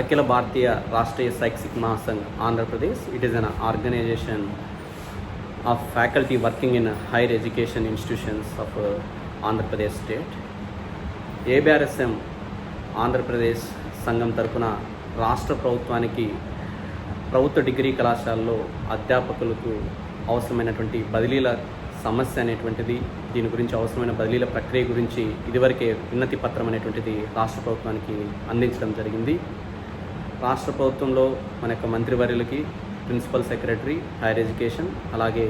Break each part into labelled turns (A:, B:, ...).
A: Akhila Bharatiya Rashtriya Shaiksik Mahasangh Andhra Pradesh. It is an organization of faculty working in higher education institutions of Andhra Pradesh state. ABRSM Andhra Pradesh సంఘం తరపున రాష్ట్ర ప్రభుత్వానికి ప్రభుత్వ degree కళాశాలలో అధ్యాపకులకు అవసరమైనటువంటి బదిలీల సమస్య అనేటువంటిది, దీని గురించి అవసరమైన బదిలీల ప్రక్రియ గురించి ఇదివరకే విన్నతి పత్రం అనేటువంటిది రాష్ట్ర ప్రభుత్వానికి అందించడం జరిగింది. రాష్ట్ర ప్రభుత్వంలో మన యొక్క మంత్రివర్యులకి, ప్రిన్సిపల్ సెక్రటరీ హైయర్ ఎడ్యుకేషన్, అలాగే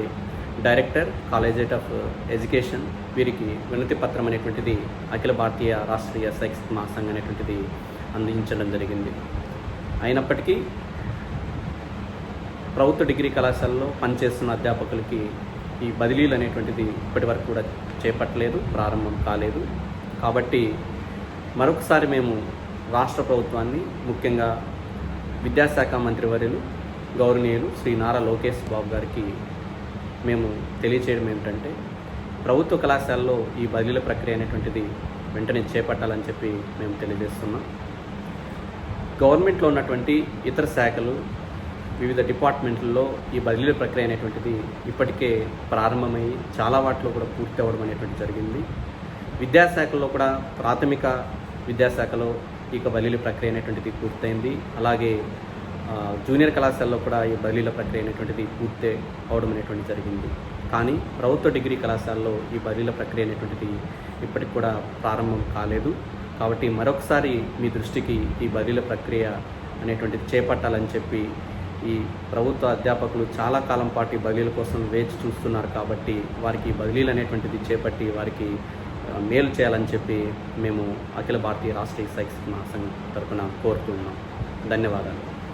A: డైరెక్టర్ కాలేజేట్ ఆఫ్ ఎడ్యుకేషన్, వీరికి వినతి పత్రం అనేటువంటిది అఖిల భారతీయ రాష్ట్రీయ శైక్షిక మహాసంఘ్ అనేటువంటిది అందించడం జరిగింది. అయినప్పటికీ ప్రభుత్వ డిగ్రీ కళాశాలలో పనిచేస్తున్న అధ్యాపకులకి ఈ బదిలీలు అనేటువంటిది ఇప్పటి వరకు కూడా చేపట్టలేదు, ప్రారంభం కాలేదు. కాబట్టి మరొకసారి మేము రాష్ట్ర ప్రభుత్వాన్ని, ముఖ్యంగా విద్యాశాఖ మంత్రివర్యులు గౌరవనీయులు శ్రీ నారా లోకేష్ బాబు గారికి మేము తెలియచేయడం ఏమిటంటే, ప్రభుత్వ కళాశాలలో ఈ బదిలీల ప్రక్రియ అనేటువంటిది వెంటనే చేపట్టాలని చెప్పి మేము తెలియజేస్తున్నాం. గవర్నమెంట్లో ఉన్నటువంటి ఇతర శాఖలు, వివిధ డిపార్ట్మెంట్లలో ఈ బదిలీల ప్రక్రియ అనేటువంటిది ఇప్పటికే ప్రారంభమై చాలా వాటిలో కూడా పూర్తి అవ్వడం అనేటువంటి జరిగింది. విద్యాశాఖలో కూడా ప్రాథమిక విద్యాశాఖలో ఈ బదిలీల ప్రక్రియ అనేటువంటిది పూర్తయింది. అలాగే జూనియర్ కళాశాలలో కూడా ఈ బదిలీల ప్రక్రియ అనేటువంటిది పూర్తి అవడం అనేటువంటి జరిగింది. కానీ ప్రభుత్వ డిగ్రీ కళాశాలలో ఈ బదిలీల ప్రక్రియ అనేటువంటిది ఇప్పటికి కూడా ప్రారంభం కాలేదు. కాబట్టి మరొకసారి మీ దృష్టికి ఈ బదిలీల ప్రక్రియ అనేటువంటిది చేపట్టాలని చెప్పి, ఈ ప్రభుత్వ అధ్యాపకులు చాలా కాలం పాటు ఈ బదిలీల కోసం వేచి చూస్తున్నారు. కాబట్టి వారికి బదిలీలు అనేటువంటిది చేపట్టి వారికి మేలు చేయాలని చెప్పి మేము అఖిల భారతీయ రాష్ట్రీయ శైక్షిక మహాసంఘ్ తరఫున కోరుతున్నాం. ధన్యవాదాలు.